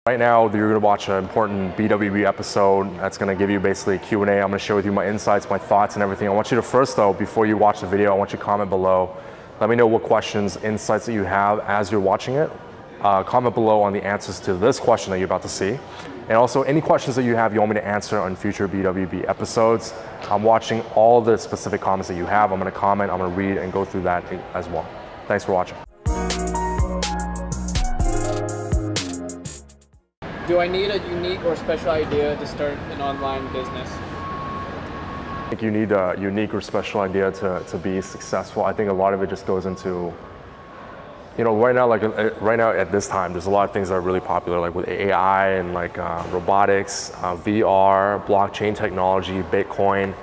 Right now, you're going to watch an important BWB episode that's going to give you basically a Q&A. I'm going to share with you my insights, my thoughts, and everything. I want you to first, though, before you watch the video, I want you to comment below. Let me know what questions, insights that you have as you're watching it. Comment below on the answers to this question that you're about to see. And also, any questions that you have you want me to answer on future BWB episodes. I'm watching all the specific comments that you have. I'm going to comment, I'm going to read, and go through that as well. Thanks for watching. Do I need a unique or special idea to start an online business? I think you need a unique or special idea to be successful. I think a lot of it just goes into, right now at this time, there's a lot of things that are really popular, like with AI and robotics, VR, blockchain technology, Bitcoin.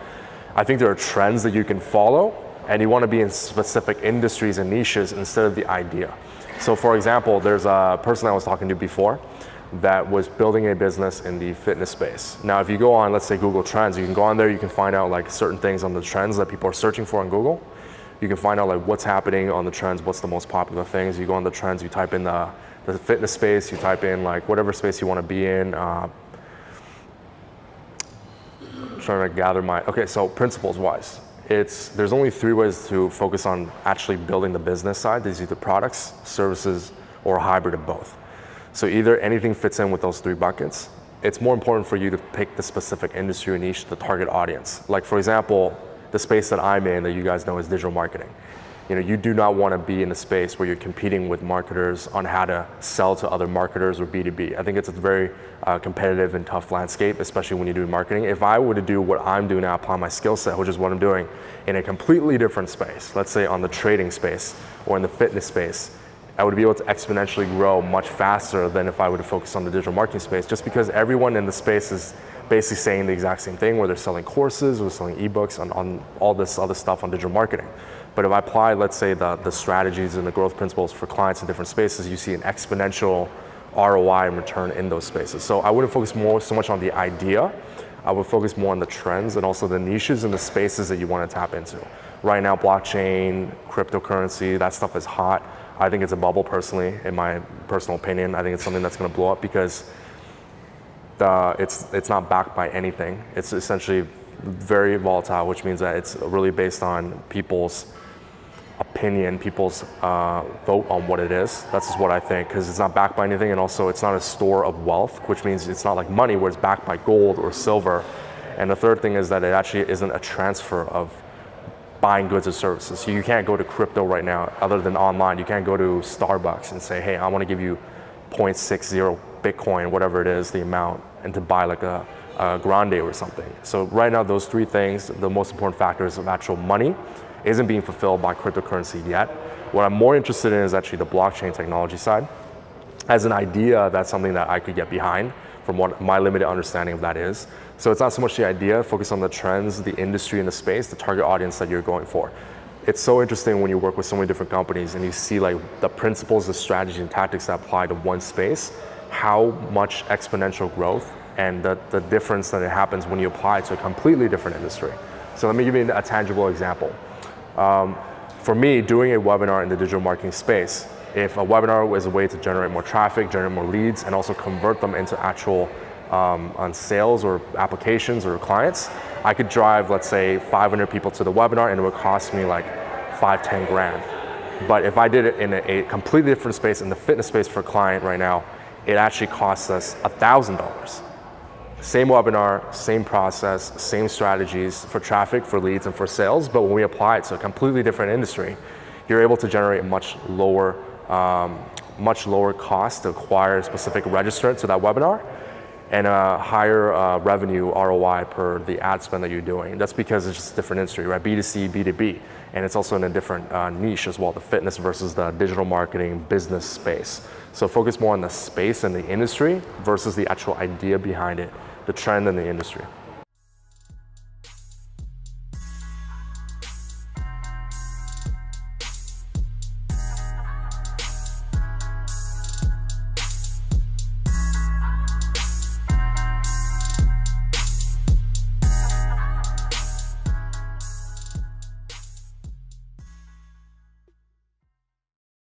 I think there are trends that you can follow, and you want to be in specific industries and niches instead of the idea. So for example, there's a person I was talking to before that was building a business in the fitness space. Now, if you go on, let's say Google Trends, you can go on there, you can find out certain things on the trends that people are searching for on Google. You can find out what's happening on the trends, what's the most popular things. You go on the trends, you type in the fitness space, you type in whatever space you want to be in. Trying to gather okay, so principles wise, there's only 3 ways to focus on actually building the business side. These are either products, services, or a hybrid of both. So either anything fits in with those 3 buckets. It's more important for you to pick the specific industry or niche, the target audience. Like for example, the space that I'm in that you guys know is digital marketing. You do not want to be in a space where you're competing with marketers on how to sell to other marketers or B2B. I think it's a very competitive and tough landscape, especially when you do marketing. If I were to do what I'm doing now, apply my skill set, which is what I'm doing, in a completely different space, let's say on the trading space or in the fitness space, I would be able to exponentially grow much faster than if I were to focus on the digital marketing space, just because everyone in the space is basically saying the exact same thing, where they're selling courses or selling ebooks on all this other stuff on digital marketing. But if I apply, let's say, the strategies and the growth principles for clients in different spaces, you see an exponential ROI and return in those spaces. So I wouldn't focus so much on the idea. I would focus more on the trends and also the niches and the spaces that you want to tap into. Right now, blockchain, cryptocurrency, that stuff is hot. I think it's a bubble personally, in my personal opinion. I think it's something that's going to blow up because it's not backed by anything. It's essentially very volatile, which means that it's really based on people's opinion, people's vote on what it is. That's just what I think, because it's not backed by anything, and also it's not a store of wealth, which means it's not like money where it's backed by gold or silver. And the third thing is that it actually isn't a transfer of buying goods or services. So you can't go to crypto right now other than online. You can't go to Starbucks and say, hey, I want to give you 0.60 Bitcoin, whatever it is, the amount, and to buy a grande or something. So right now, those 3 things, the most important factors of actual money, isn't being fulfilled by cryptocurrency yet. What I'm more interested in is actually the blockchain technology side. As an idea, that's something that I could get behind from what my limited understanding of that is. So it's not so much the idea, focus on the trends, the industry and the space, the target audience that you're going for. It's so interesting when you work with so many different companies and you see the principles, the strategy and tactics that apply to one space, how much exponential growth and the difference that it happens when you apply it to a completely different industry. So let me give you a tangible example. For me, doing a webinar in the digital marketing space, if a webinar is a way to generate more traffic, generate more leads, and also convert them into actual on sales or applications or clients, I could drive, let's say, 500 people to the webinar and it would cost me $5-10 grand. But if I did it in a completely different space, in the fitness space for a client right now, it actually costs us $1,000. Same webinar, same process, same strategies for traffic, for leads, and for sales, but when we apply it to a completely different industry, you're able to generate a much lower cost to acquire a specific registrant to that webinar, and a higher revenue ROI per the ad spend that you're doing. That's because it's just a different industry, right? B2C, B2B, and it's also in a different niche as well, the fitness versus the digital marketing business space. So focus more on the space and the industry versus the actual idea behind it, the trend in the industry.